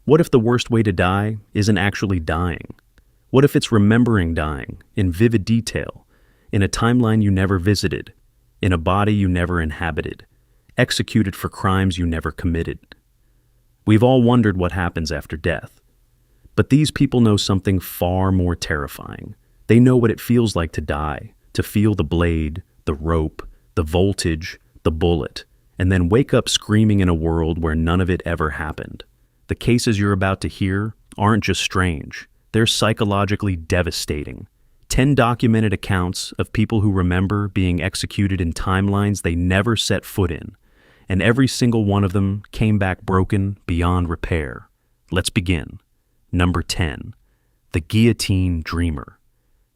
What if the worst way to die isn't actually dying? What if it's remembering dying in vivid detail, in a timeline you never visited, in a body you never inhabited, executed for crimes you never committed? We've all wondered what happens after death. But these people know something far more terrifying. They know what it feels like to die, to feel the blade, the rope, the voltage, the bullet, and then wake up screaming in a world where none of it ever happened. The cases you're about to hear aren't just strange, they're psychologically devastating. 10 documented accounts of people who remember being executed in timelines they never set foot in, and every single one of them came back broken beyond repair. Let's begin. Number 10. The Guillotine Dreamer.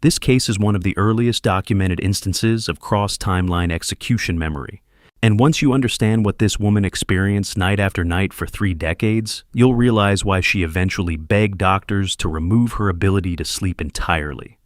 This case is one of the earliest documented instances of cross-timeline execution memory. And once you understand what this woman experienced night after night for 3 decades, you'll realize why she eventually begged doctors to remove her ability to sleep entirely.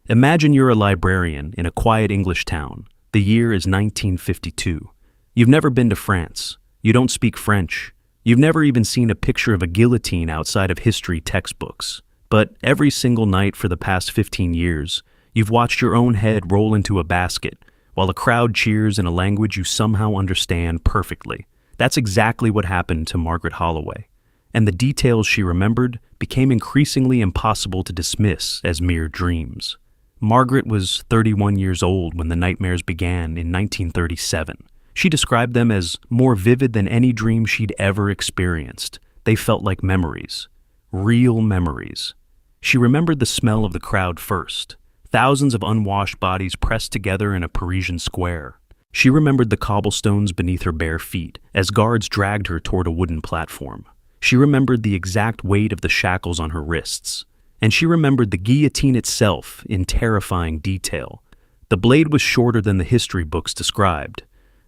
Imagine you're a librarian in a quiet English town. The year is 1952. You've never been to France. You don't speak French. You've never even seen a picture of a guillotine outside of history textbooks. But every single night for the past 15 years, you've watched your own head roll into a basket, while a crowd cheers in a language you somehow understand perfectly. That's exactly what happened to Margaret Holloway. And the details she remembered became increasingly impossible to dismiss as mere dreams. Margaret was 31 years old when the nightmares began in 1937. She described them as more vivid than any dream she'd ever experienced. They felt like memories. Real memories. She remembered the smell of the crowd first. Thousands of unwashed bodies pressed together in a Parisian square. She remembered the cobblestones beneath her bare feet as guards dragged her toward a wooden platform. She remembered the exact weight of the shackles on her wrists. And she remembered the guillotine itself in terrifying detail. The blade was shorter than the history books described.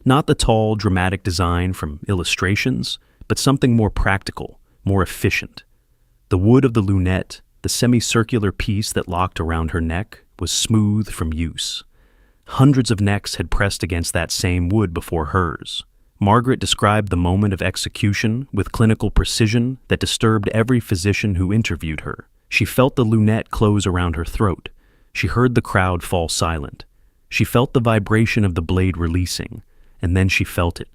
Not the tall, dramatic design from illustrations, but something more practical, more efficient. The wood of the lunette, the semicircular piece that locked around her neck, was smooth from use. Hundreds of necks had pressed against that same wood before hers. Margaret described the moment of execution with clinical precision that disturbed every physician who interviewed her. She felt the lunette close around her throat. She heard the crowd fall silent. She felt the vibration of the blade releasing, and then she felt it.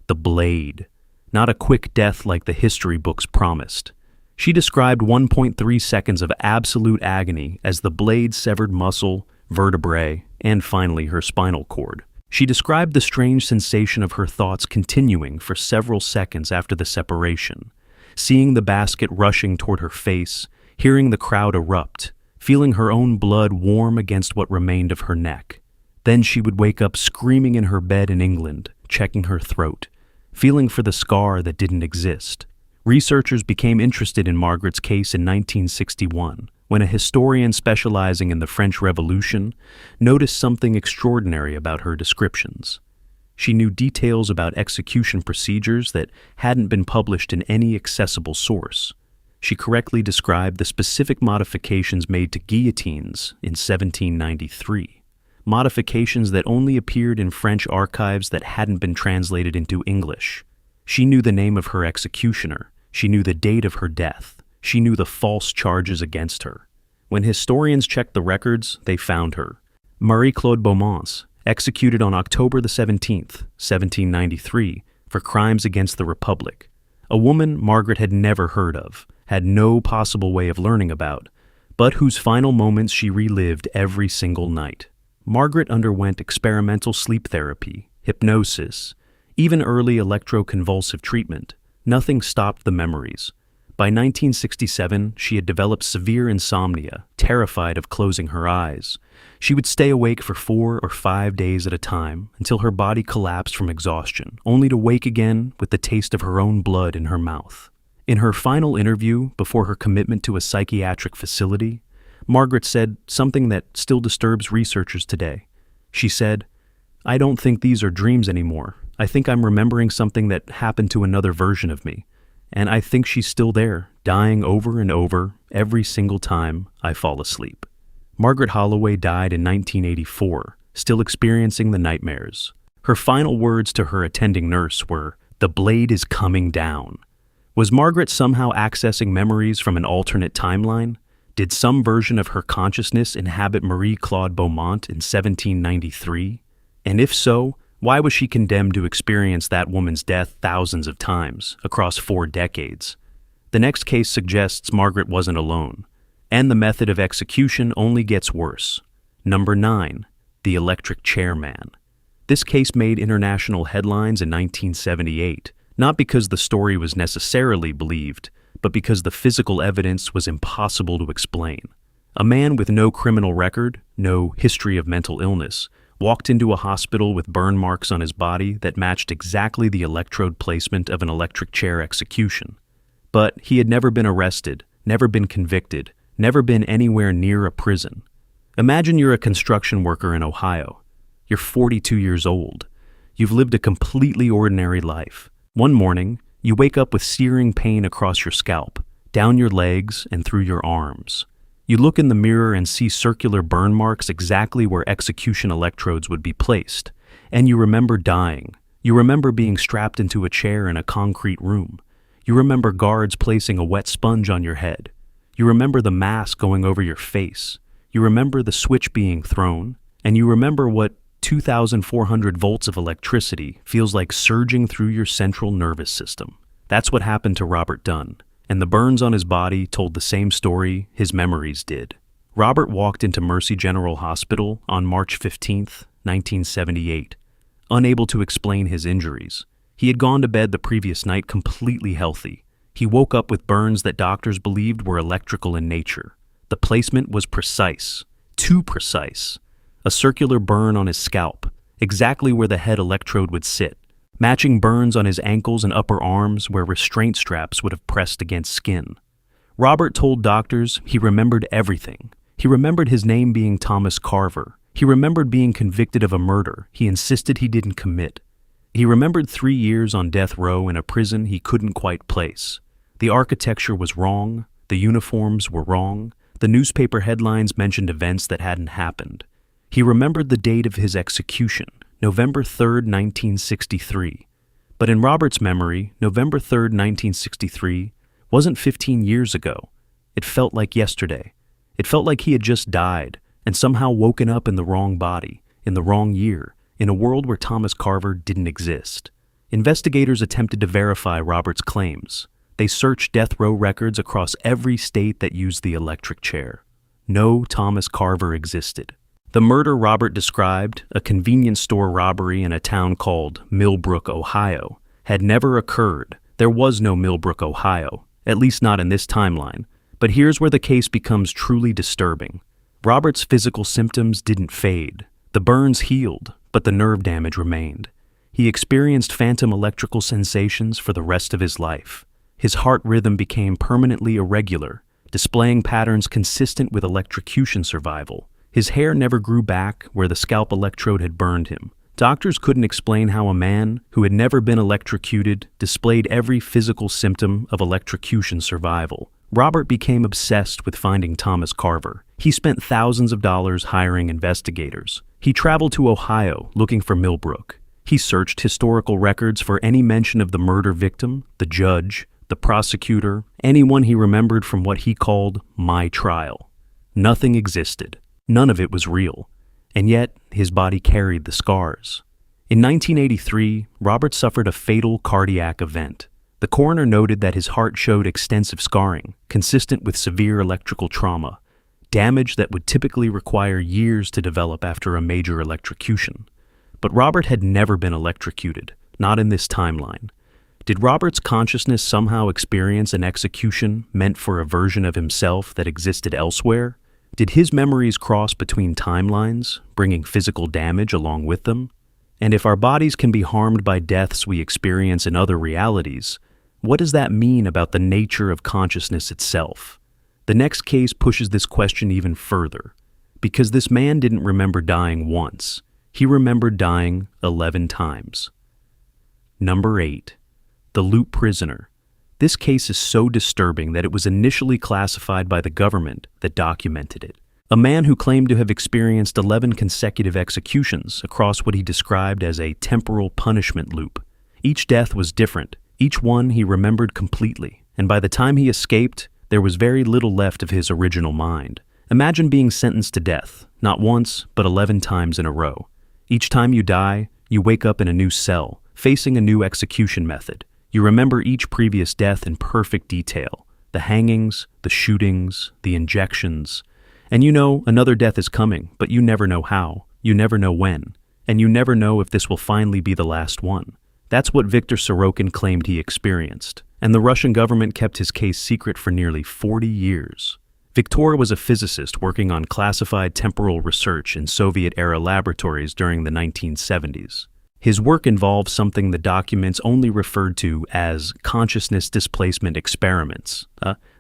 The blade. Not a quick death like the history books promised. She described 1.3 seconds of absolute agony as the blade severed muscle, vertebrae, and finally her spinal cord. She described the strange sensation of her thoughts continuing for several seconds after the separation, seeing the basket rushing toward her face, hearing the crowd erupt, feeling her own blood warm against what remained of her neck. Then she would wake up screaming in her bed in England, checking her throat, feeling for the scar that didn't exist. Researchers became interested in Margaret's case in 1961, when a historian specializing in the French Revolution noticed something extraordinary about her descriptions. She knew details about execution procedures that hadn't been published in any accessible source. She correctly described the specific modifications made to guillotines in 1793, modifications that only appeared in French archives that hadn't been translated into English. She knew the name of her executioner. She knew the date of her death. She knew the false charges against her. When historians checked the records, they found her. Marie-Claude Beaumont, executed on October the 17th, 1793, for crimes against the Republic. A woman Margaret had never heard of, had no possible way of learning about, but whose final moments she relived every single night. Margaret underwent experimental sleep therapy, hypnosis, even early electroconvulsive treatment. Nothing stopped the memories. By 1967, she had developed severe insomnia, terrified of closing her eyes. She would stay awake for 4 or 5 days at a time until her body collapsed from exhaustion, only to wake again with the taste of her own blood in her mouth. In her final interview before her commitment to a psychiatric facility, Margaret said something that still disturbs researchers today. She said, "I don't think these are dreams anymore. I think I'm remembering something that happened to another version of me. And I think she's still there, dying over and over every single time I fall asleep." Margaret Holloway died in 1984, still experiencing the nightmares. Her final words to her attending nurse were, "The blade is coming down." Was Margaret somehow accessing memories from an alternate timeline? Did some version of her consciousness inhabit Marie-Claude Beaumont in 1793? And if so, why was she condemned to experience that woman's death thousands of times, across 4 decades? The next case suggests Margaret wasn't alone, and the method of execution only gets worse. Number 9. The Electric Chair Man. This case made international headlines in 1978, not because the story was necessarily believed, but because the physical evidence was impossible to explain. A man with no criminal record, no history of mental illness, walked into a hospital with burn marks on his body that matched exactly the electrode placement of an electric chair execution. But he had never been arrested, never been convicted, never been anywhere near a prison. Imagine you're a construction worker in Ohio. You're 42 years old. You've lived a completely ordinary life. One morning, you wake up with searing pain across your scalp, down your legs, and through your arms. You look in the mirror and see circular burn marks exactly where execution electrodes would be placed, and you remember dying. You remember being strapped into a chair in a concrete room. You remember guards placing a wet sponge on your head. You remember the mask going over your face. You remember the switch being thrown, and you remember what 2,400 volts of electricity feels like surging through your central nervous system. That's what happened to Robert Dunn, and the burns on his body told the same story his memories did. Robert walked into Mercy General Hospital on March 15, 1978, unable to explain his injuries. He had gone to bed the previous night completely healthy. He woke up with burns that doctors believed were electrical in nature. The placement was precise, too precise. A circular burn on his scalp, exactly where the head electrode would sit, matching burns on his ankles and upper arms where restraint straps would have pressed against skin. Robert told doctors he remembered everything. He remembered his name being Thomas Carver. He remembered being convicted of a murder he insisted he didn't commit. He remembered 3 years on death row in a prison he couldn't quite place. The architecture was wrong, the uniforms were wrong, the newspaper headlines mentioned events that hadn't happened. He remembered the date of his execution, November 3, 1963. But in Robert's memory, November 3, 1963 wasn't 15 years ago. It felt like yesterday. It felt like he had just died and somehow woken up in the wrong body, in the wrong year, in a world where Thomas Carver didn't exist. Investigators attempted to verify Robert's claims. They searched death row records across every state that used the electric chair. No Thomas Carver existed. The murder Robert described, a convenience store robbery in a town called Millbrook, Ohio, had never occurred. There was no Millbrook, Ohio, at least not in this timeline. But here's where the case becomes truly disturbing. Robert's physical symptoms didn't fade. The burns healed, but the nerve damage remained. He experienced phantom electrical sensations for the rest of his life. His heart rhythm became permanently irregular, displaying patterns consistent with electrocution survival. His hair never grew back where the scalp electrode had burned him. Doctors couldn't explain how a man who had never been electrocuted displayed every physical symptom of electrocution survival. Robert became obsessed with finding Thomas Carver. He spent thousands of dollars hiring investigators. He traveled to Ohio looking for Millbrook. He searched historical records for any mention of the murder victim, the judge, the prosecutor, anyone he remembered from what he called my trial. Nothing existed. None of it was real, and yet his body carried the scars. In 1983, Robert suffered a fatal cardiac event. The coroner noted that his heart showed extensive scarring, consistent with severe electrical trauma, damage that would typically require years to develop after a major electrocution. But Robert had never been electrocuted, not in this timeline. Did Robert's consciousness somehow experience an execution meant for a version of himself that existed elsewhere? Did his memories cross between timelines, bringing physical damage along with them? And if our bodies can be harmed by deaths we experience in other realities, what does that mean about the nature of consciousness itself? The next case pushes this question even further, because this man didn't remember dying once. He remembered dying 11 times. Number 8. The Loop Prisoner. This case is so disturbing that it was initially classified by the government that documented it. A man who claimed to have experienced 11 consecutive executions across what he described as a temporal punishment loop. Each death was different. Each one he remembered completely. and by the time he escaped, there was very little left of his original mind. Imagine being sentenced to death, not once, but 11 times in a row. Each time you die, you wake up in a new cell, facing a new execution method. You remember each previous death in perfect detail. The hangings, the shootings, the injections. And you know another death is coming, but you never know how, you never know when, and you never know if this will finally be the last one. That's what Viktor Sorokin claimed he experienced, and the Russian government kept his case secret for nearly 40 years. Viktor was a physicist working on classified temporal research in Soviet-era laboratories during the 1970s. His work involved something the documents only referred to as consciousness displacement experiments.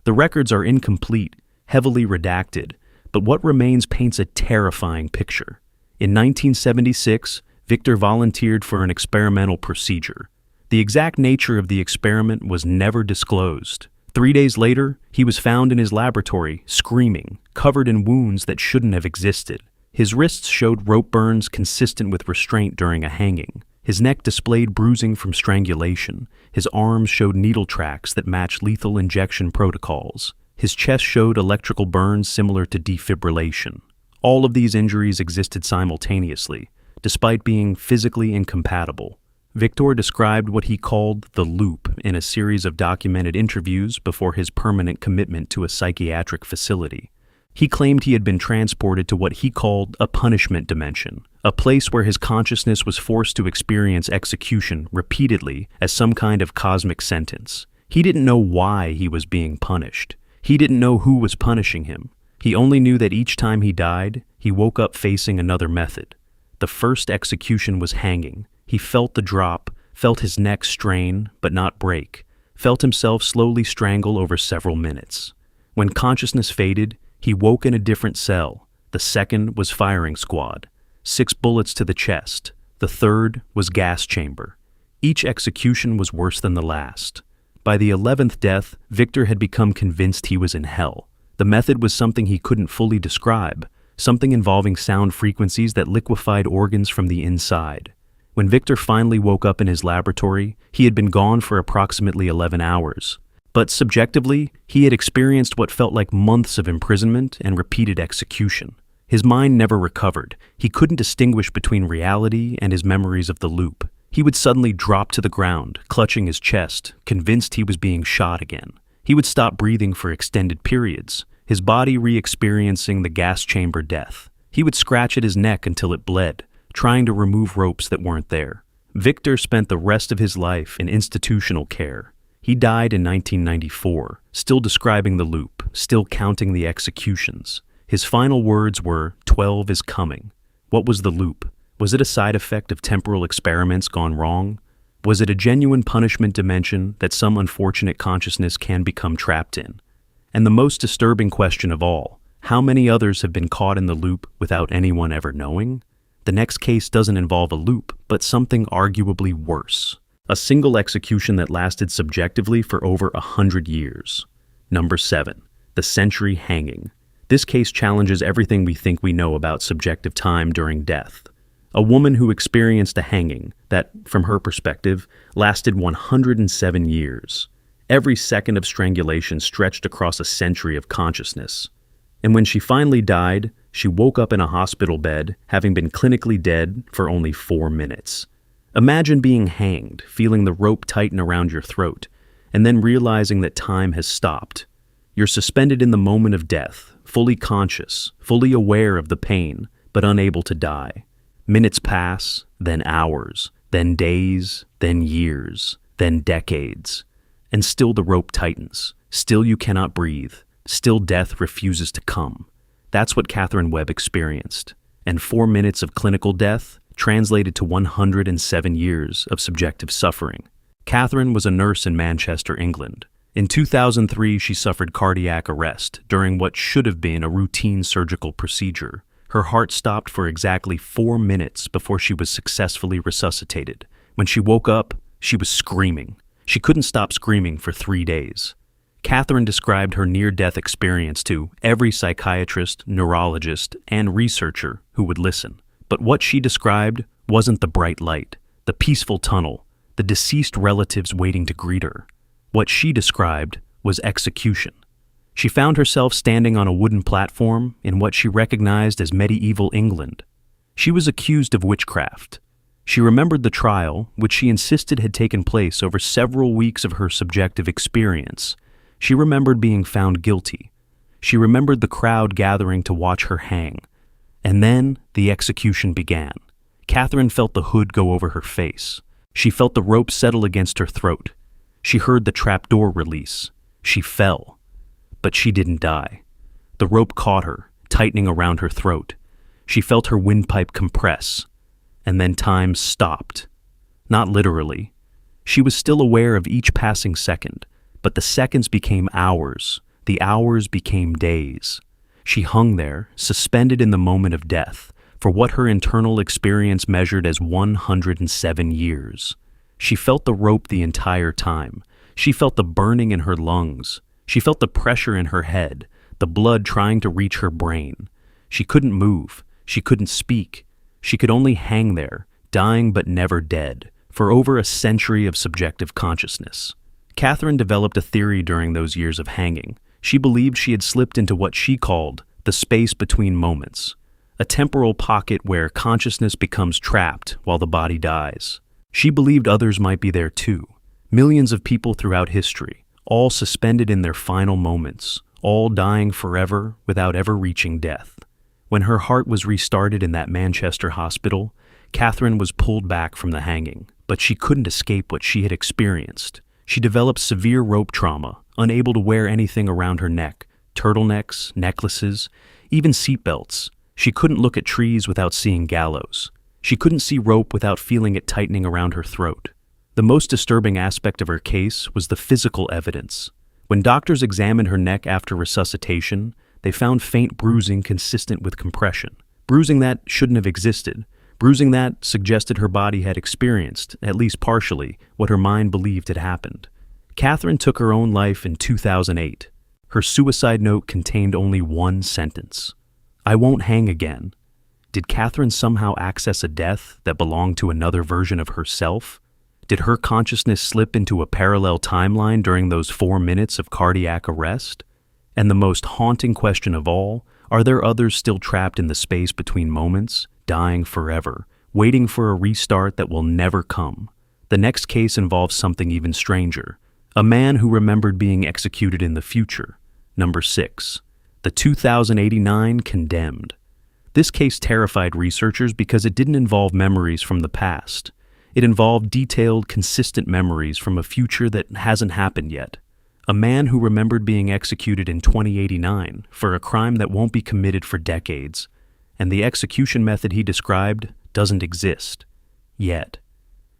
The records are incomplete, heavily redacted, but what remains paints a terrifying picture. In 1976, Viktor volunteered for an experimental procedure. The exact nature of the experiment was never disclosed. 3 days later, he was found in his laboratory, screaming, covered in wounds that shouldn't have existed. His wrists showed rope burns consistent with restraint during a hanging. His neck displayed bruising from strangulation. His arms showed needle tracks that matched lethal injection protocols. His chest showed electrical burns similar to defibrillation. All of these injuries existed simultaneously, despite being physically incompatible. Viktor described what he called the loop in a series of documented interviews before his permanent commitment to a psychiatric facility. He claimed he had been transported to what he called a punishment dimension, a place where his consciousness was forced to experience execution repeatedly as some kind of cosmic sentence. He didn't know why he was being punished. He didn't know who was punishing him. He only knew that each time he died, he woke up facing another method. The first execution was hanging. He felt the drop, felt his neck strain but not break, felt himself slowly strangle over several minutes. When consciousness faded, he woke in a different cell. The second was firing squad. 6 bullets to the chest. The third was gas chamber. Each execution was worse than the last. By the 11th death, Viktor had become convinced he was in hell. The method was something he couldn't fully describe, something involving sound frequencies that liquefied organs from the inside. When Viktor finally woke up in his laboratory, he had been gone for approximately 11 hours. But subjectively, he had experienced what felt like months of imprisonment and repeated execution. His mind never recovered. He couldn't distinguish between reality and his memories of the loop. He would suddenly drop to the ground, clutching his chest, convinced he was being shot again. He would stop breathing for extended periods, his body re-experiencing the gas chamber death. He would scratch at his neck until it bled, trying to remove ropes that weren't there. Viktor spent the rest of his life in institutional care. He died in 1994, still describing the loop, still counting the executions. His final words were, 12 is coming. What was the loop? Was it a side effect of temporal experiments gone wrong? Was it a genuine punishment dimension that some unfortunate consciousness can become trapped in? And the most disturbing question of all, how many others have been caught in the loop without anyone ever knowing? The next case doesn't involve a loop, but something arguably worse. A single execution that lasted subjectively for over 100 years. Number 7. The century hanging. This case challenges everything we think we know about subjective time during death. A woman who experienced a hanging that, from her perspective, lasted 107 years. Every second of strangulation stretched across a century of consciousness. And when she finally died, she woke up in a hospital bed, having been clinically dead for only 4 minutes. Imagine being hanged, feeling the rope tighten around your throat, and then realizing that time has stopped. You're suspended in the moment of death, fully conscious, fully aware of the pain, but unable to die. Minutes pass, then hours, then days, then years, then decades. And still the rope tightens. Still you cannot breathe. Still death refuses to come. That's what Catherine Webb experienced. And 4 minutes of clinical death translated to 107 years of subjective suffering. Catherine was a nurse in Manchester, England. In 2003, she suffered cardiac arrest during what should have been a routine surgical procedure. Her heart stopped for exactly 4 minutes before she was successfully resuscitated. When she woke up, she was screaming. She couldn't stop screaming for 3 days. Catherine described her near-death experience to every psychiatrist, neurologist, and researcher who would listen. But what she described wasn't the bright light, the peaceful tunnel, the deceased relatives waiting to greet her. What she described was execution. She found herself standing on a wooden platform in what she recognized as medieval England. She was accused of witchcraft. She remembered the trial, which she insisted had taken place over several weeks of her subjective experience. She remembered being found guilty. She remembered the crowd gathering to watch her hang. And then the execution began. Catherine felt the hood go over her face. She felt the rope settle against her throat. She heard the trapdoor release. She fell. But she didn't die. The rope caught her, tightening around her throat. She felt her windpipe compress. And then time stopped. Not literally. She was still aware of each passing second, but the seconds became hours. The hours became days. She hung there, suspended in the moment of death, for what her internal experience measured as 107 years. She felt the rope the entire time. She felt the burning in her lungs. She felt the pressure in her head, the blood trying to reach her brain. She couldn't move. She couldn't speak. She could only hang there, dying but never dead, for over a century of subjective consciousness. Catherine developed a theory during those years of hanging. She believed she had slipped into what she called the space between moments, a temporal pocket where consciousness becomes trapped while the body dies. She believed others might be there too, millions of people throughout history, all suspended in their final moments, all dying forever without ever reaching death. When her heart was restarted in that Manchester hospital, Catherine was pulled back from the hanging, but she couldn't escape what she had experienced. She developed severe rope trauma, unable to wear anything around her neck, turtlenecks, necklaces, even seatbelts. She couldn't look at trees without seeing gallows. She couldn't see rope without feeling it tightening around her throat. The most disturbing aspect of her case was the physical evidence. When doctors examined her neck after resuscitation, they found faint bruising consistent with compression. Bruising that shouldn't have existed. Bruising that suggested her body had experienced, at least partially, what her mind believed had happened. Catherine took her own life in 2008. Her suicide note contained only one sentence: "I won't hang again." Did Catherine somehow access a death that belonged to another version of herself? Did her consciousness slip into a parallel timeline during those 4 minutes of cardiac arrest? And the most haunting question of all, are there others still trapped in the space between moments, dying forever, waiting for a restart that will never come? The next case involves something even stranger. A man who remembered being executed in the future. Number 6. The 2089 Condemned. This case terrified researchers because it didn't involve memories from the past. It involved detailed, consistent memories from a future that hasn't happened yet. A man who remembered being executed in 2089 for a crime that won't be committed for decades, and the execution method he described doesn't exist. Yet.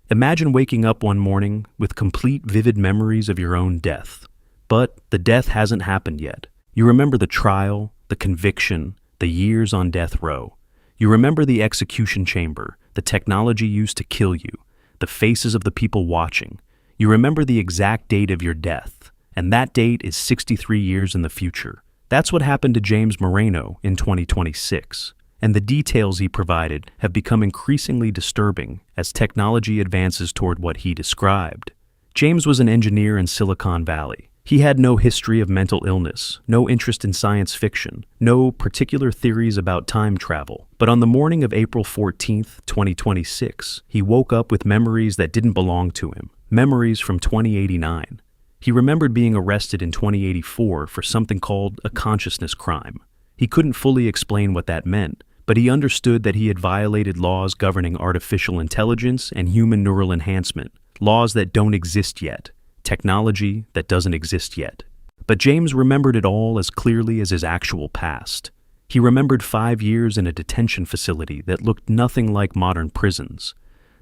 Imagine waking up one morning with complete, vivid memories of your own death. But the death hasn't happened yet. You remember the trial, the conviction, the years on death row. You remember the execution chamber, the technology used to kill you, the faces of the people watching. You remember the exact date of your death, and that date is 63 years in the future. That's what happened to James Moreno in 2026, and the details he provided have become increasingly disturbing as technology advances toward what he described. James was an engineer in Silicon Valley. He had no history of mental illness, no interest in science fiction, no particular theories about time travel. But on the morning of April 14th, 2026, he woke up with memories that didn't belong to him, memories from 2089. He remembered being arrested in 2084 for something called a consciousness crime. He couldn't fully explain what that meant, but he understood that he had violated laws governing artificial intelligence and human neural enhancement, laws that don't exist yet. Technology that doesn't exist yet. But James remembered it all as clearly as his actual past. He remembered 5 years in a detention facility that looked nothing like modern prisons.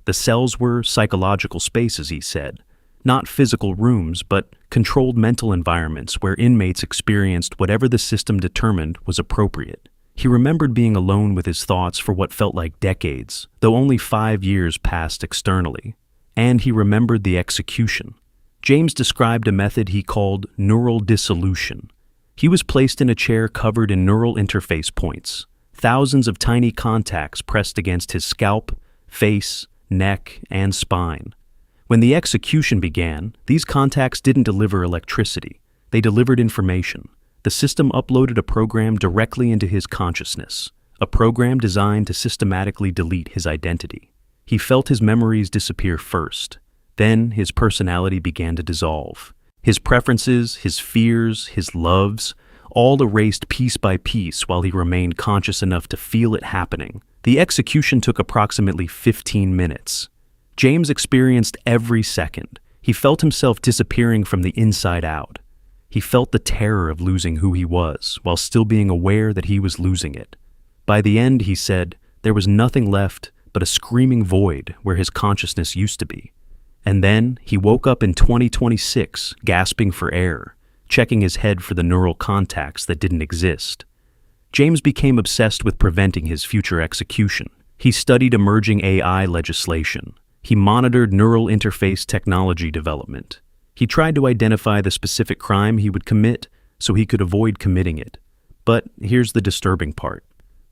The cells were psychological spaces, he said. Not physical rooms, but controlled mental environments where inmates experienced whatever the system determined was appropriate. He remembered being alone with his thoughts for what felt like decades, though only 5 years passed externally. And he remembered the execution. James described a method he called neural dissolution. He was placed in a chair covered in neural interface points, thousands of tiny contacts pressed against his scalp, face, neck, and spine. When the execution began, these contacts didn't deliver electricity. They delivered information. The system uploaded a program directly into his consciousness, a program designed to systematically delete his identity. He felt his memories disappear first. Then his personality began to dissolve. His preferences, his fears, his loves, all erased piece by piece while he remained conscious enough to feel it happening. The execution took approximately 15 minutes. James experienced every second. He felt himself disappearing from the inside out. He felt the terror of losing who he was, while still being aware that he was losing it. By the end, he said, there was nothing left but a screaming void where his consciousness used to be. And then he woke up in 2026, gasping for air, checking his head for the neural contacts that didn't exist. James became obsessed with preventing his future execution. He studied emerging AI legislation. He monitored neural interface technology development. He tried to identify the specific crime he would commit so he could avoid committing it. But here's the disturbing part.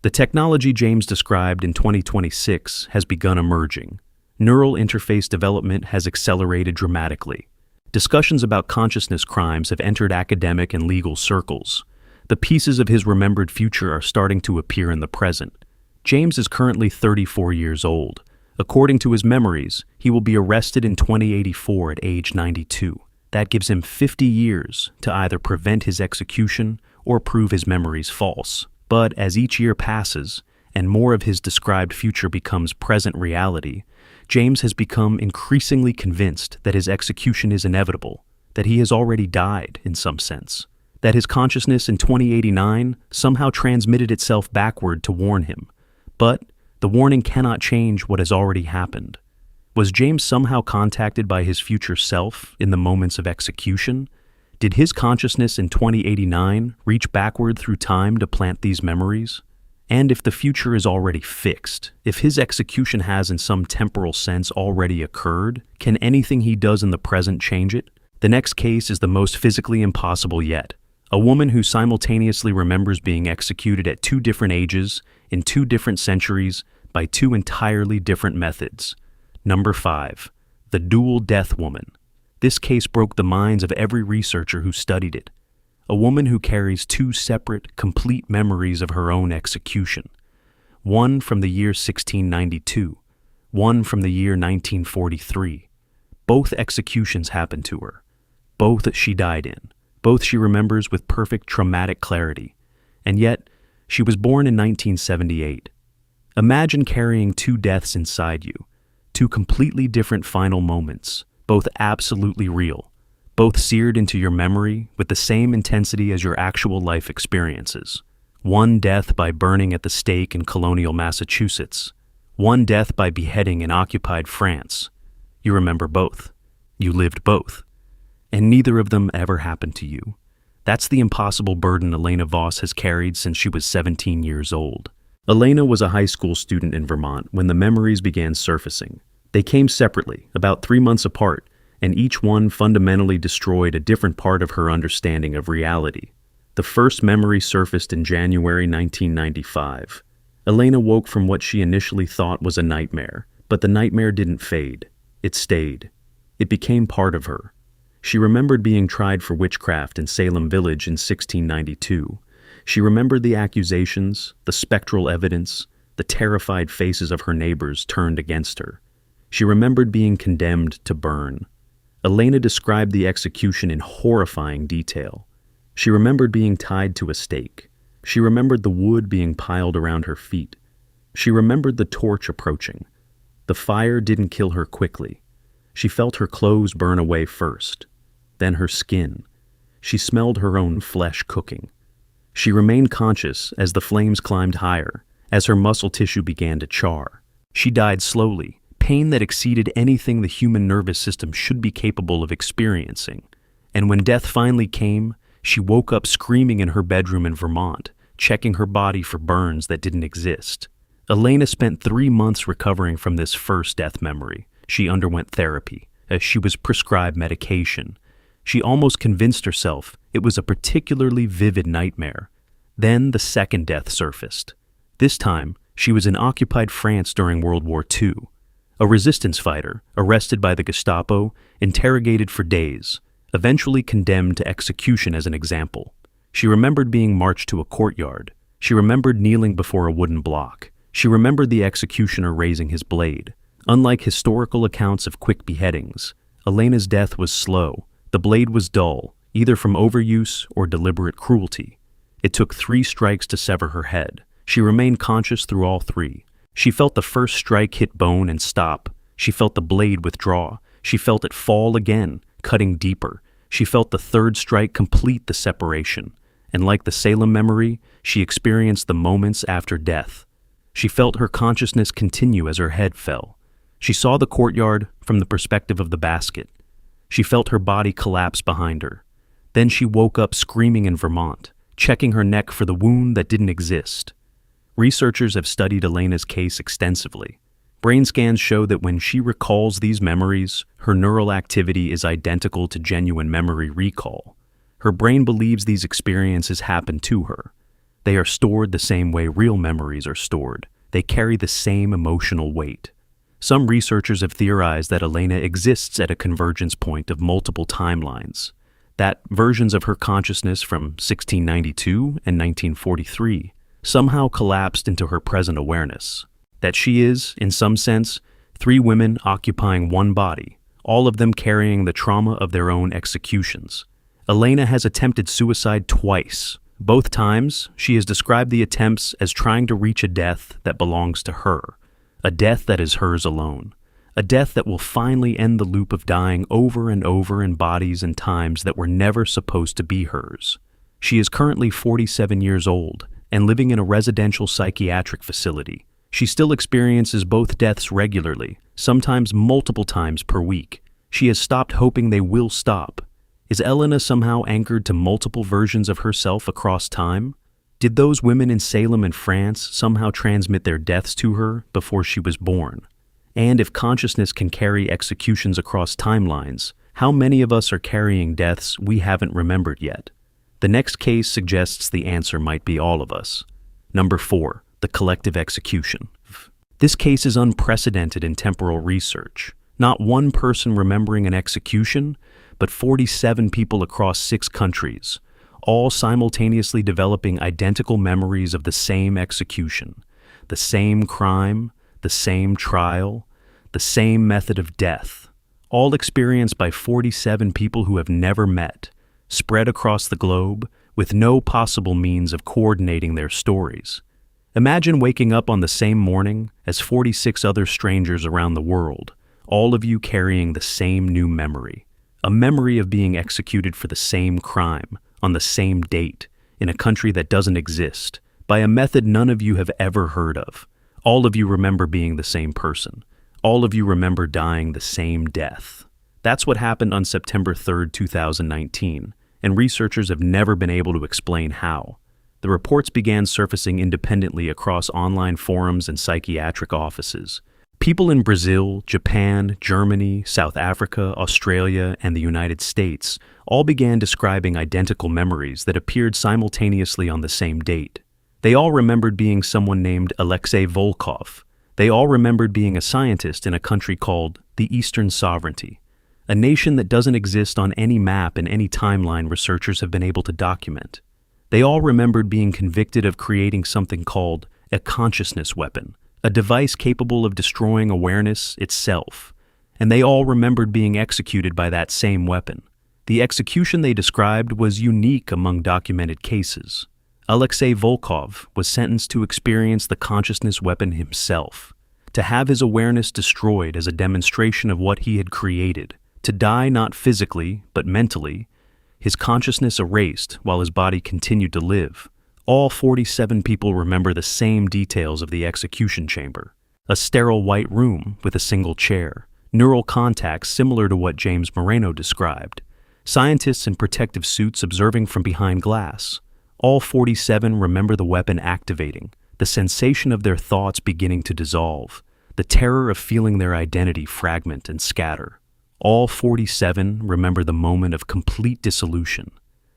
The technology James described in 2026 has begun emerging. Neural interface development has accelerated dramatically. Discussions about consciousness crimes have entered academic and legal circles. The pieces of his remembered future are starting to appear in the present. James is currently 34 years old. According to his memories, he will be arrested in 2084 at age 92. That gives him 50 years to either prevent his execution or prove his memories false. But as each year passes, and more of his described future becomes present reality, James has become increasingly convinced that his execution is inevitable, that he has already died in some sense, that his consciousness in 2089 somehow transmitted itself backward to warn him. But the warning cannot change what has already happened. Was James somehow contacted by his future self in the moments of execution? Did his consciousness in 2089 reach backward through time to plant these memories? And if the future is already fixed, if his execution has in some temporal sense already occurred, can anything he does in the present change it? The next case is the most physically impossible yet. A woman who simultaneously remembers being executed at 2 different ages, in 2 different centuries, by 2 entirely different methods. Number 5. The dual death woman. This case broke the minds of every researcher who studied it. A woman who carries 2 separate, complete memories of her own execution. One from the year 1692, one from the year 1943. Both executions happened to her. Both she died in. Both she remembers with perfect traumatic clarity. And yet, she was born in 1978. Imagine carrying 2 deaths inside you, 2 completely different final moments, both absolutely real, both seared into your memory with the same intensity as your actual life experiences. One death by burning at the stake in colonial Massachusetts. One death by beheading in occupied France. You remember both. You lived both. And neither of them ever happened to you. That's the impossible burden Elena Voss has carried since she was 17 years old. Elena was a high school student in Vermont when the memories began surfacing. They came separately, about 3 months apart, and each one fundamentally destroyed a different part of her understanding of reality. The first memory surfaced in January 1995. Elena woke from what she initially thought was a nightmare, but the nightmare didn't fade. It stayed. It became part of her. She remembered being tried for witchcraft in Salem Village in 1692. She remembered the accusations, the spectral evidence, the terrified faces of her neighbors turned against her. She remembered being condemned to burn. Elena described the execution in horrifying detail. She remembered being tied to a stake. She remembered the wood being piled around her feet. She remembered the torch approaching. The fire didn't kill her quickly. She felt her clothes burn away first, then her skin. She smelled her own flesh cooking. She remained conscious as the flames climbed higher, as her muscle tissue began to char. She died slowly, pain that exceeded anything the human nervous system should be capable of experiencing. And when death finally came, she woke up screaming in her bedroom in Vermont, checking her body for burns that didn't exist. Elena spent 3 months recovering from this first death memory. She underwent therapy, as she was prescribed medication. She almost convinced herself it was a particularly vivid nightmare. Then the second death surfaced. This time, she was in occupied France during World War II. A resistance fighter, arrested by the Gestapo, interrogated for days, eventually condemned to execution as an example. She remembered being marched to a courtyard. She remembered kneeling before a wooden block. She remembered the executioner raising his blade. Unlike historical accounts of quick beheadings, Elena's death was slow. The blade was dull, either from overuse or deliberate cruelty. It took 3 strikes to sever her head. She remained conscious through all 3. She felt the first strike hit bone and stop. She felt the blade withdraw. She felt it fall again, cutting deeper. She felt the 3rd strike complete the separation. And like the Salem memory, she experienced the moments after death. She felt her consciousness continue as her head fell. She saw the courtyard from the perspective of the basket. She felt her body collapse behind her. Then she woke up screaming in Vermont, checking her neck for the wound that didn't exist. Researchers have studied Elena's case extensively. Brain scans show that when she recalls these memories, her neural activity is identical to genuine memory recall. Her brain believes these experiences happened to her. They are stored the same way real memories are stored. They carry the same emotional weight. Some researchers have theorized that Elena exists at a convergence point of multiple timelines, that versions of her consciousness from 1692 and 1943 somehow collapsed into her present awareness, that she is, in some sense, 3 women occupying one body, all of them carrying the trauma of their own executions. Elena has attempted suicide twice. Both times, she has described the attempts as trying to reach a death that belongs to her, a death that is hers alone, a death that will finally end the loop of dying over and over in bodies and times that were never supposed to be hers. She is currently 47 years old and living in a residential psychiatric facility. She still experiences both deaths regularly, sometimes multiple times per week. She has stopped hoping they will stop. Is Elena somehow anchored to multiple versions of herself across time? Did those women in Salem and France somehow transmit their deaths to her before she was born? And if consciousness can carry executions across timelines, how many of us are carrying deaths we haven't remembered yet? The next case suggests the answer might be all of us. Number 4, the collective execution. This case is unprecedented in temporal research. Not one person remembering an execution, but 47 people across 6 countries, all simultaneously developing identical memories of the same execution, the same crime, the same trial, the same method of death, all experienced by 47 people who have never met, spread across the globe with no possible means of coordinating their stories. Imagine waking up on the same morning as 46 other strangers around the world, all of you carrying the same new memory. A memory of being executed for the same crime, on the same date, in a country that doesn't exist, by a method none of you have ever heard of. All of you remember being the same person. All of you remember dying the same death. That's what happened on September 3rd, 2019, and researchers have never been able to explain how. The reports began surfacing independently across online forums and psychiatric offices. People in Brazil, Japan, Germany, South Africa, Australia, and the United States all began describing identical memories that appeared simultaneously on the same date. They all remembered being someone named Alexei Volkov. They all remembered being a scientist in a country called the Eastern Sovereignty, a nation that doesn't exist on any map in any timeline researchers have been able to document. They all remembered being convicted of creating something called a consciousness weapon, a device capable of destroying awareness itself, and they all remembered being executed by that same weapon. The execution they described was unique among documented cases. Alexei Volkov was sentenced to experience the consciousness weapon himself, to have his awareness destroyed as a demonstration of what he had created, to die not physically, but mentally, his consciousness erased while his body continued to live. All 47 people remember the same details of the execution chamber. A sterile white room with a single chair. Neural contacts similar to what James Moreno described. Scientists in protective suits observing from behind glass. All 47 remember the weapon activating, the sensation of their thoughts beginning to dissolve, the terror of feeling their identity fragment and scatter. All 47 remember the moment of complete dissolution,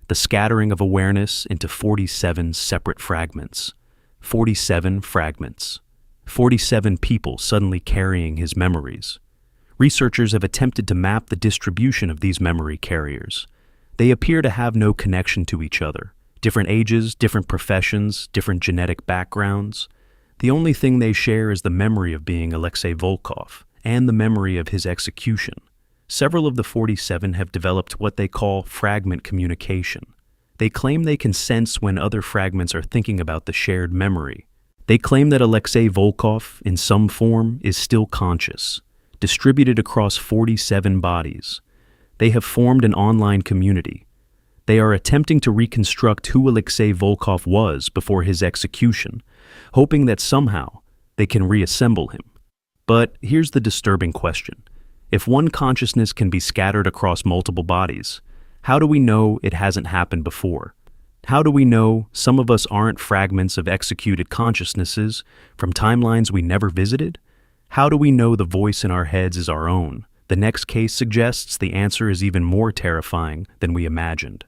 the scattering of awareness into 47 separate fragments. 47 fragments. 47 people suddenly carrying his memories. Researchers have attempted to map the distribution of these memory carriers. They appear to have no connection to each other. Different ages, different professions, different genetic backgrounds. The only thing they share is the memory of being Alexei Volkov and the memory of his execution. Several of the 47 have developed what they call fragment communication. They claim they can sense when other fragments are thinking about the shared memory. They claim that Alexei Volkov, in some form, is still conscious, distributed across 47 bodies. They have formed an online community. They are attempting to reconstruct who Alexei Volkov was before his execution, hoping that somehow they can reassemble him. But here's the disturbing question. If one consciousness can be scattered across multiple bodies, how do we know it hasn't happened before? How do we know some of us aren't fragments of executed consciousnesses from timelines we never visited? How do we know the voice in our heads is our own? The next case suggests the answer is even more terrifying than we imagined.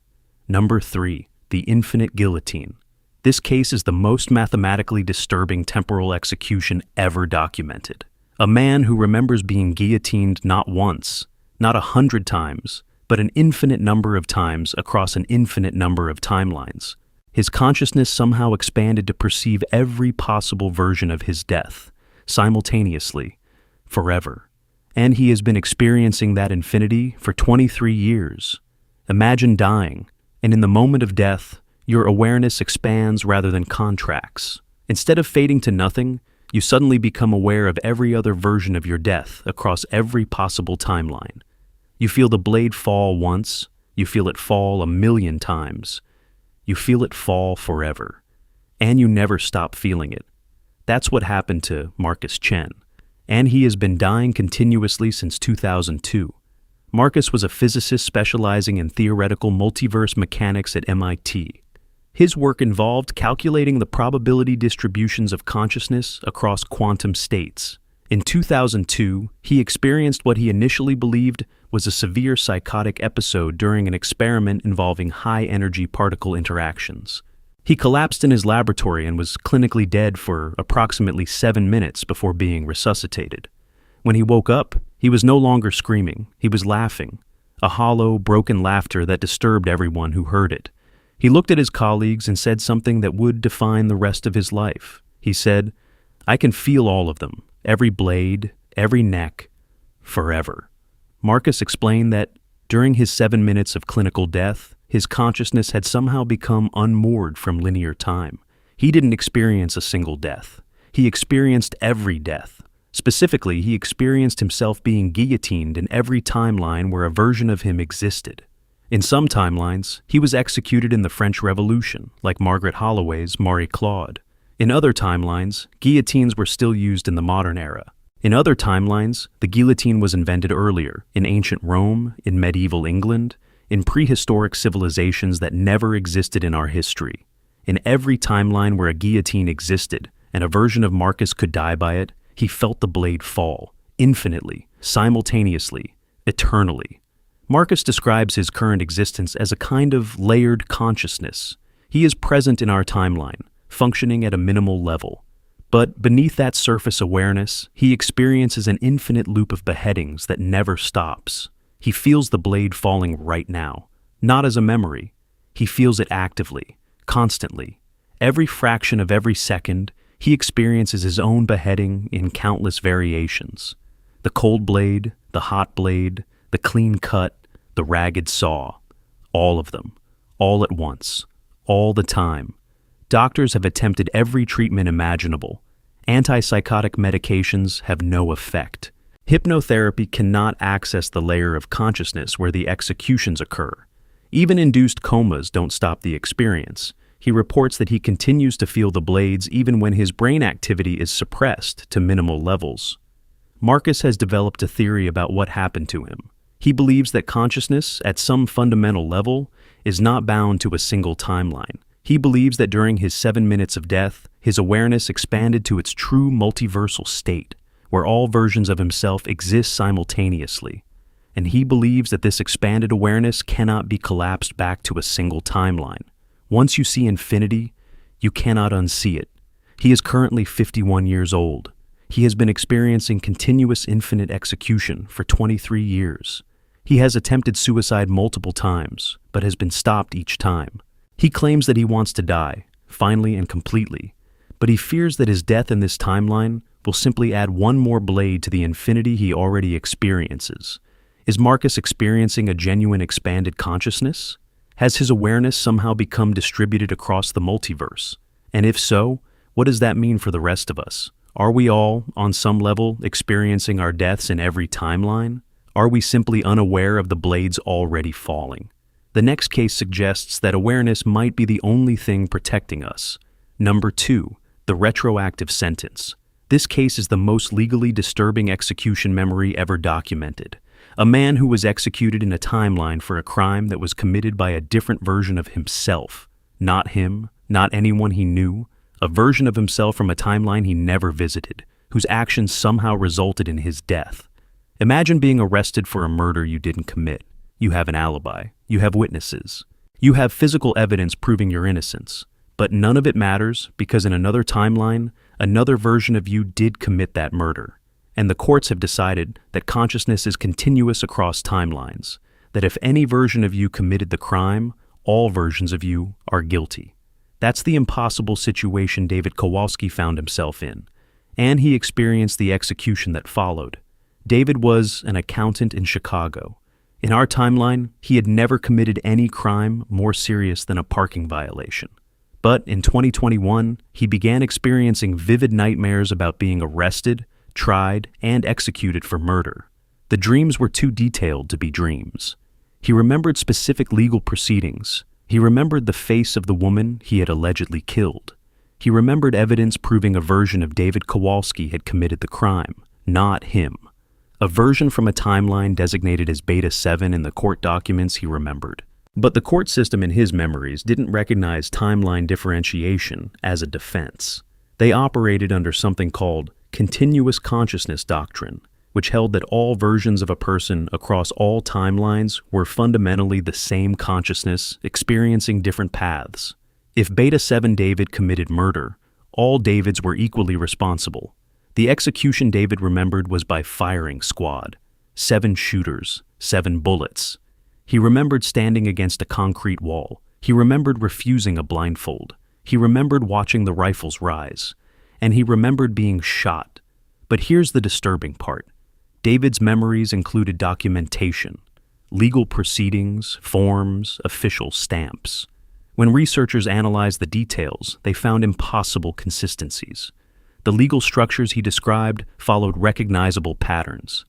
Number 3, the infinite guillotine. This case is the most mathematically disturbing temporal execution ever documented. A man who remembers being guillotined not once, not 100 times, but an infinite number of times across an infinite number of timelines. His consciousness somehow expanded to perceive every possible version of his death, simultaneously, forever. And he has been experiencing that infinity for 23 years. Imagine dying, and in the moment of death, your awareness expands rather than contracts. Instead of fading to nothing, you suddenly become aware of every other version of your death across every possible timeline. You feel the blade fall once, you feel it fall 1,000,000 times. You feel it fall forever. And you never stop feeling it. That's what happened to Marcus Chen. And he has been dying continuously since 2002. Marcus was a physicist specializing in theoretical multiverse mechanics at MIT. His work involved calculating the probability distributions of consciousness across quantum states. In 2002, he experienced what he initially believed was a severe psychotic episode during an experiment involving high-energy particle interactions. He collapsed in his laboratory and was clinically dead for approximately 7 minutes before being resuscitated. When he woke up, he was no longer screaming, he was laughing, a hollow, broken laughter that disturbed everyone who heard it. He looked at his colleagues and said something that would define the rest of his life. He said, "I can feel all of them, every blade, every neck, forever." Marcus explained that during his 7 minutes of clinical death, his consciousness had somehow become unmoored from linear time. He didn't experience a single death. He experienced every death. Specifically, he experienced himself being guillotined in every timeline where a version of him existed. In some timelines, he was executed in the French Revolution, like Margaret Holloway's Marie Claude. In other timelines, guillotines were still used in the modern era. In other timelines, the guillotine was invented earlier, in ancient Rome, in medieval England, in prehistoric civilizations that never existed in our history. In every timeline where a guillotine existed, and a version of Marcus could die by it, he felt the blade fall, infinitely, simultaneously, eternally. Marcus describes his current existence as a kind of layered consciousness. He is present in our timeline, functioning at a minimal level. But beneath that surface awareness, he experiences an infinite loop of beheadings that never stops. He feels the blade falling right now, not as a memory. He feels it actively, constantly. Every fraction of every second, he experiences his own beheading in countless variations. The cold blade, the hot blade, the clean cut, the ragged saw. All of them, all at once, all the time. Doctors have attempted every treatment imaginable. Antipsychotic medications have no effect. Hypnotherapy cannot access the layer of consciousness where the executions occur. Even induced comas don't stop the experience. He reports that he continues to feel the blades even when his brain activity is suppressed to minimal levels. Marcus has developed a theory about what happened to him. He believes that consciousness, at some fundamental level, is not bound to a single timeline. He believes that during his 7 minutes of death, his awareness expanded to its true multiversal state, where all versions of himself exist simultaneously. And he believes that this expanded awareness cannot be collapsed back to a single timeline. Once you see infinity, you cannot unsee it. He is currently 51 years old. He has been experiencing continuous infinite execution for 23 years. He has attempted suicide multiple times, but has been stopped each time. He claims that he wants to die, finally and completely, but he fears that his death in this timeline will simply add one more blade to the infinity he already experiences. Is Marcus experiencing a genuine expanded consciousness? Has his awareness somehow become distributed across the multiverse? And if so, what does that mean for the rest of us? Are we all, on some level, experiencing our deaths in every timeline? Are we simply unaware of the blades already falling? The next case suggests that awareness might be the only thing protecting us. Number 2, the retroactive sentence. This case is the most legally disturbing execution memory ever documented. A man who was executed in a timeline for a crime that was committed by a different version of himself. Not him, not anyone he knew. A version of himself from a timeline he never visited, whose actions somehow resulted in his death. Imagine being arrested for a murder you didn't commit. You have an alibi. You have witnesses. You have physical evidence proving your innocence. But none of it matters because in another timeline, another version of you did commit that murder. And the courts have decided that consciousness is continuous across timelines, that if any version of you committed the crime, all versions of you are guilty. That's the impossible situation David Kowalski found himself in, and he experienced the execution that followed. David was an accountant in Chicago. In our timeline, he had never committed any crime more serious than a parking violation. But in 2021, he began experiencing vivid nightmares about being arrested, tried, and executed for murder. The dreams were too detailed to be dreams. He remembered specific legal proceedings. He remembered the face of the woman he had allegedly killed. He remembered evidence proving a version of David Kowalski had committed the crime, not him. A version from a timeline designated as Beta 7 in the court documents he remembered. But the court system in his memories didn't recognize timeline differentiation as a defense. They operated under something called continuous consciousness doctrine, which held that all versions of a person across all timelines were fundamentally the same consciousness experiencing different paths. If Beta 7 David committed murder, all Davids were equally responsible. The execution David remembered was by firing squad. 7 shooters, 7 bullets. He remembered standing against a concrete wall. He remembered refusing a blindfold. He remembered watching the rifles rise. And he remembered being shot. But here's the disturbing part. David's memories included documentation, legal proceedings, forms, official stamps. When researchers analyzed the details, they found impossible consistencies. The legal structures he described followed recognizable patterns.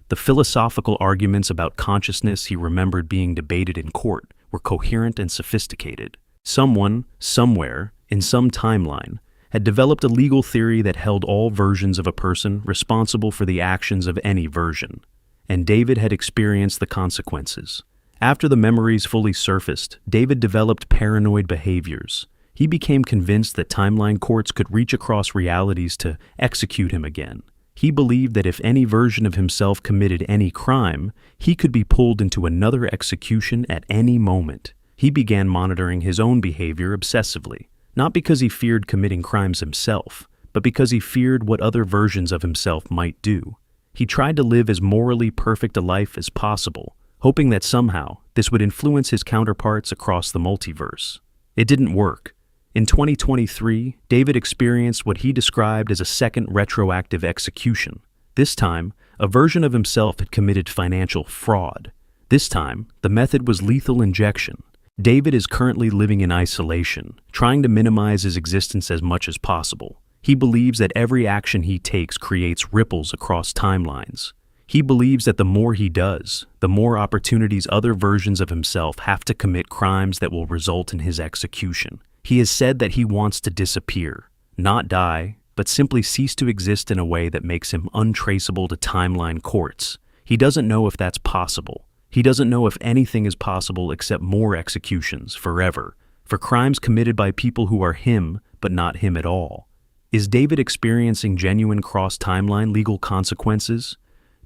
The philosophical arguments about consciousness he remembered being debated in court were coherent and sophisticated. Someone, somewhere, in some timeline, had developed a legal theory that held all versions of a person responsible for the actions of any version. And David had experienced the consequences. After the memories fully surfaced, David developed paranoid behaviors. He became convinced that timeline courts could reach across realities to execute him again. He believed that if any version of himself committed any crime, he could be pulled into another execution at any moment. He began monitoring his own behavior obsessively, not because he feared committing crimes himself, but because he feared what other versions of himself might do. He tried to live as morally perfect a life as possible, hoping that somehow this would influence his counterparts across the multiverse. It didn't work. In 2023, David experienced what he described as a second retroactive execution. This time, a version of himself had committed financial fraud. This time, the method was lethal injection. David is currently living in isolation, trying to minimize his existence as much as possible. He believes that every action he takes creates ripples across timelines. He believes that the more he does, the more opportunities other versions of himself have to commit crimes that will result in his execution. He has said that he wants to disappear, not die, but simply cease to exist in a way that makes him untraceable to timeline courts. He doesn't know if that's possible. He doesn't know if anything is possible except more executions forever, for crimes committed by people who are him, but not him at all. Is David experiencing genuine cross-timeline legal consequences?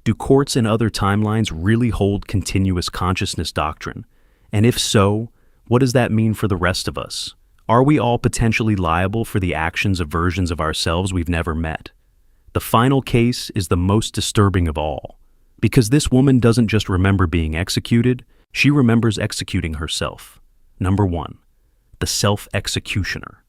Do courts in other timelines really hold continuous consciousness doctrine? And if so, what does that mean for the rest of us? Are we all potentially liable for the actions of versions of ourselves we've never met? The final case is the most disturbing of all, because this woman doesn't just remember being executed, she remembers executing herself. Number 1. The self-executioner.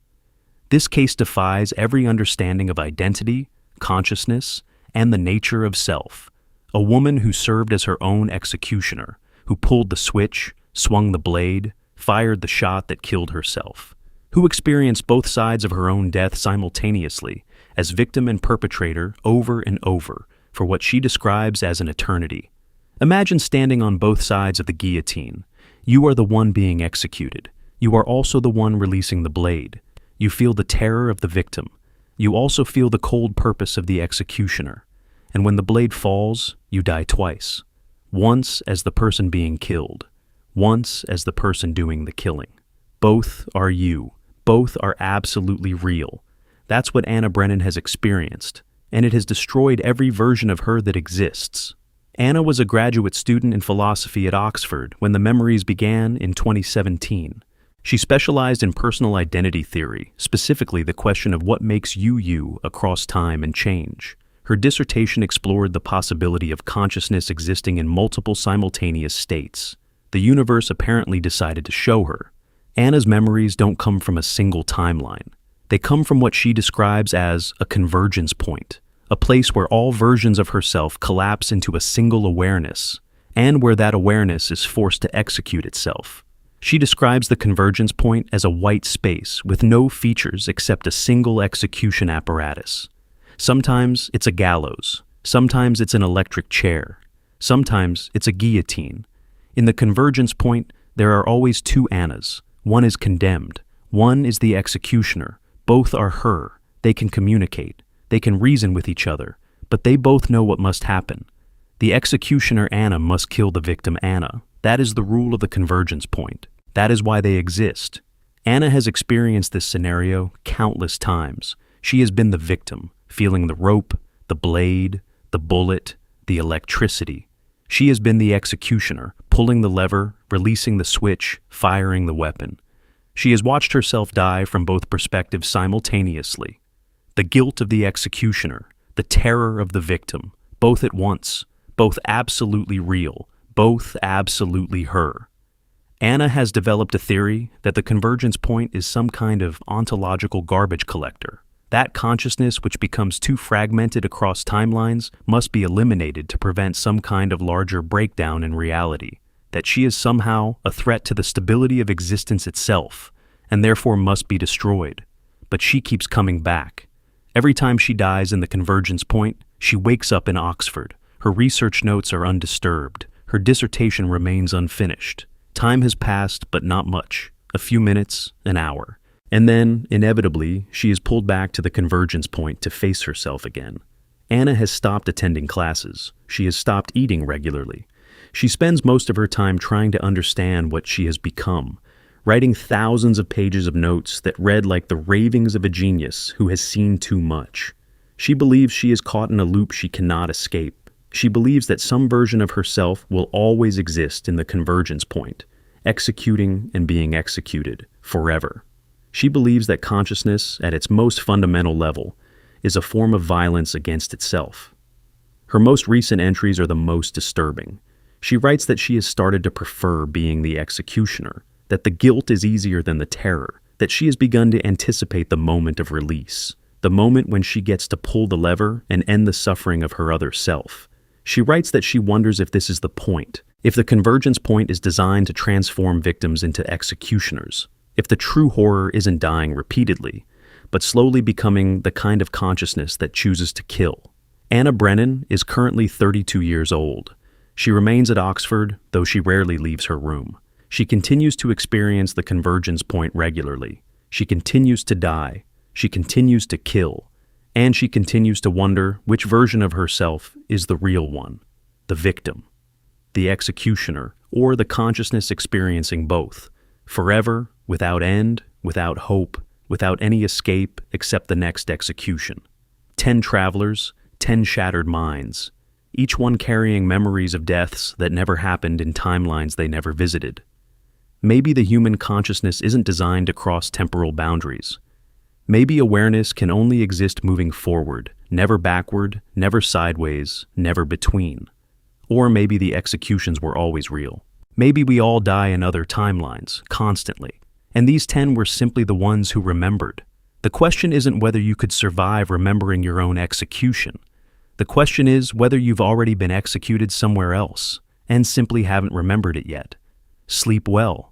This case defies every understanding of identity, consciousness, and the nature of self. A woman who served as her own executioner, who pulled the switch, swung the blade, fired the shot that killed herself, who experienced both sides of her own death simultaneously, as victim and perpetrator over and over, for what she describes as an eternity. Imagine standing on both sides of the guillotine. You are the one being executed. You are also the one releasing the blade. You feel the terror of the victim. You also feel the cold purpose of the executioner. And when the blade falls, you die twice. Once as the person being killed. Once as the person doing the killing. Both are you. Both are absolutely real. That's what Anna Brennan has experienced, and it has destroyed every version of her that exists. Anna was a graduate student in philosophy at Oxford when the memories began in 2017. She specialized in personal identity theory, specifically the question of what makes you you across time and change. Her dissertation explored the possibility of consciousness existing in multiple simultaneous states. The universe apparently decided to show her. Anna's memories don't come from a single timeline. They come from what she describes as a convergence point, a place where all versions of herself collapse into a single awareness, and where that awareness is forced to execute itself. She describes the convergence point as a white space with no features except a single execution apparatus. Sometimes it's a gallows, sometimes it's an electric chair, sometimes it's a guillotine. In the convergence point, there are always two Annas. One is condemned, one is the executioner. Both are her. They can communicate. They can reason with each other, but they both know what must happen. The executioner Anna must kill the victim Anna. That is the rule of the convergence point. That is why they exist. Anna has experienced this scenario countless times. She has been the victim, feeling the rope, the blade, the bullet, the electricity. She has been the executioner, pulling the lever, releasing the switch, firing the weapon. She has watched herself die from both perspectives simultaneously. The guilt of the executioner, the terror of the victim, both at once, both absolutely real, both absolutely her. Anna has developed a theory that the convergence point is some kind of ontological garbage collector. That consciousness which becomes too fragmented across timelines must be eliminated to prevent some kind of larger breakdown in reality. That she is somehow a threat to the stability of existence itself, and therefore must be destroyed. But she keeps coming back. Every time she dies in the convergence point, she wakes up in Oxford. Her research notes are undisturbed. Her dissertation remains unfinished. Time has passed, but not much. A few minutes, an hour. And then, inevitably, she is pulled back to the convergence point to face herself again. Anna has stopped attending classes. She has stopped eating regularly. She spends most of her time trying to understand what she has become, writing thousands of pages of notes that read like the ravings of a genius who has seen too much. She believes she is caught in a loop she cannot escape. She believes that some version of herself will always exist in the convergence point, executing and being executed forever. She believes that consciousness, at its most fundamental level, is a form of violence against itself. Her most recent entries are the most disturbing. She writes that she has started to prefer being the executioner, that the guilt is easier than the terror, that she has begun to anticipate the moment of release, the moment when she gets to pull the lever and end the suffering of her other self. She writes that she wonders if this is the point, if the convergence point is designed to transform victims into executioners, if the true horror isn't dying repeatedly, but slowly becoming the kind of consciousness that chooses to kill. Anna Brennan is currently 32 years old. She remains at Oxford, though she rarely leaves her room. She continues to experience the convergence point regularly. She continues to die. She continues to kill. And she continues to wonder which version of herself is the real one, the victim, the executioner, or the consciousness experiencing both, forever, without end, without hope, without any escape except the next execution. 10 travelers, 10 shattered minds, each one carrying memories of deaths that never happened in timelines they never visited. Maybe the human consciousness isn't designed to cross temporal boundaries. Maybe awareness can only exist moving forward, never backward, never sideways, never between. Or maybe the executions were always real. Maybe we all die in other timelines, constantly, and these 10 were simply the ones who remembered. The question isn't whether you could survive remembering your own execution. The question is whether you've already been executed somewhere else and simply haven't remembered it yet. Sleep well.